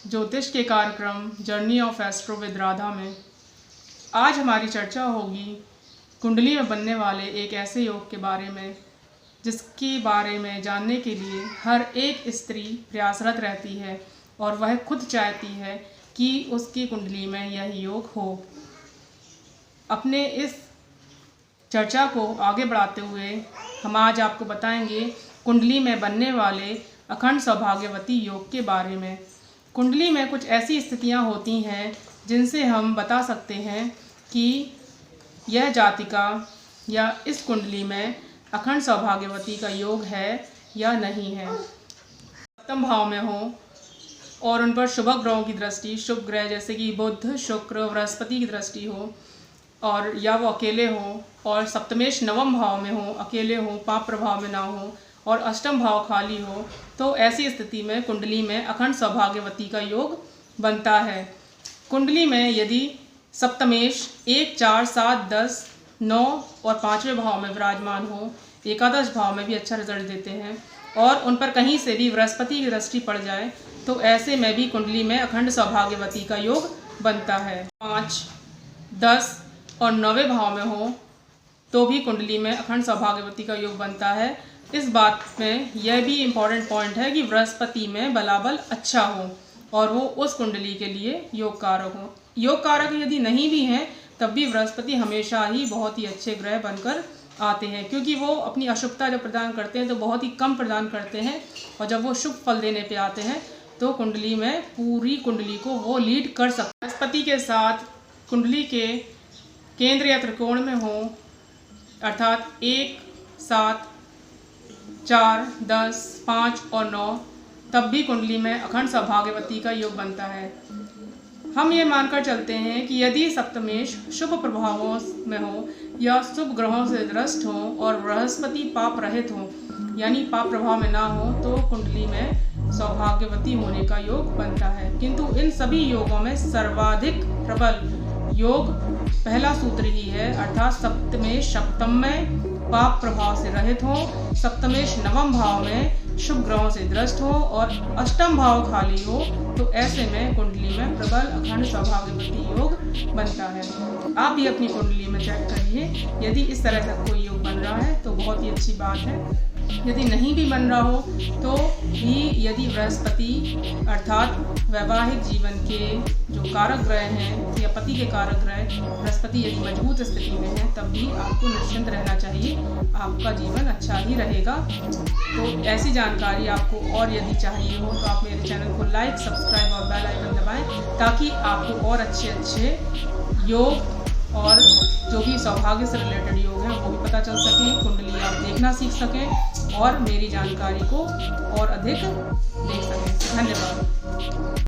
ज्योतिष के कार्यक्रम journey of astro with Radha में आज हमारी चर्चा होगी कुंडली में बनने वाले एक ऐसे योग के बारे में जिसके बारे में जानने के लिए हर एक स्त्री प्रयासरत रहती है और वह खुद चाहती है कि उसकी कुंडली में यह योग हो। अपने इस चर्चा को आगे बढ़ाते हुए हम आज आपको बताएंगे कुंडली में बनने वाले अखंड सौभाग्यवती योग के बारे में। कुंडली में कुछ ऐसी स्थितियां होती हैं जिनसे हम बता सकते हैं कि यह जातिका या इस कुंडली में अखंड सौभाग्यवती का योग है या नहीं है। सप्तम भाव में हो और उन पर शुभ ग्रहों की दृष्टि, शुभ ग्रह जैसे कि बुध, शुक्र, बृहस्पति की दृष्टि हो और या वो अकेले हो और सप्तमेश नवम भाव में हो, अकेले हो, पाप प्रभाव में ना हो और अष्टम भाव खाली हो, तो ऐसी स्थिति में कुंडली में अखंड सौभाग्यवती का योग बनता है। कुंडली में यदि सप्तमेश 1, 4, 7, 10, 9 और 5वें भाव में विराजमान हो, एकादश भाव में भी अच्छा रिजल्ट देते हैं और उन पर कहीं से भी बृहस्पति की दृष्टि पड़ जाए तो ऐसे में भी कुंडली में अखंड सौभाग्यवती का योग बनता है। 5, 10 और 9वें भाव में हो तो भी कुंडली में अखंड सौभाग्यवती का योग बनता है। इस बात में यह भी इम्पॉर्टेंट पॉइंट है कि बृहस्पति में बलाबल अच्छा हो और वो उस कुंडली के लिए योग कारक हो। योग कारक यदि नहीं भी हैं तब भी बृहस्पति हमेशा ही बहुत ही अच्छे ग्रह बनकर आते हैं, क्योंकि वो अपनी अशुभता जब प्रदान करते हैं तो बहुत ही कम प्रदान करते हैं और जब वो शुभ फल देने पे आते हैं तो कुंडली में पूरी कुंडली को वो लीड कर सकते हैं। बृहस्पति के साथ कुंडली के केंद्र या त्रिकोण में हो अर्थात 1, 7, 4, 10, 5 और 9 तब भी कुंडली में अखंड सौभाग्यवती का योग बनता है। हम ये मानकर चलते हैं कि यदि सप्तमेश शुभ प्रभावों में हो या शुभ ग्रहों से दृष्ट हो और बृहस्पति पाप रहित हो यानी पाप प्रभाव में ना हो तो कुंडली में सौभाग्यवती होने का योग बनता है। किंतु इन सभी योगों में सर्वाधिक प्रबल योग पहला सूत्र ही है अर्थात सप्तमेश सप्तम में पाप प्रभाव से रहित हो, सप्तमेश नवम भाव में शुभ ग्रहों से दृष्ट हो और अष्टम भाव खाली हो, तो ऐसे में कुंडली में प्रबल अखंड सौभाग्यवती योग बनता है। आप भी अपनी कुंडली में चेक करिए, यदि इस तरह का कोई योग बन रहा है तो बहुत ही अच्छी बात है। यदि नहीं भी बन रहा हो तो भी यदि बृहस्पति अर्थात वैवाहिक जीवन के जो कारक ग्रह हैं या पति के कारक ग्रह बृहस्पति यदि मजबूत स्थिति में है तब भी आपको निश्चिंत रहना चाहिए, आपका जीवन अच्छा ही रहेगा। तो ऐसी जानकारी आपको और यदि चाहिए हो तो आप मेरे चैनल को लाइक, सब्सक्राइब और बेल आइकन दबाएं ताकि आपको और अच्छे योग और जो भी सौभाग्य से रिलेटेड योग हैं वो भी पता चल सकें, कुंडली आप देखना सीख सकें और मेरी जानकारी को और अधिक देख सकें। धन्यवाद।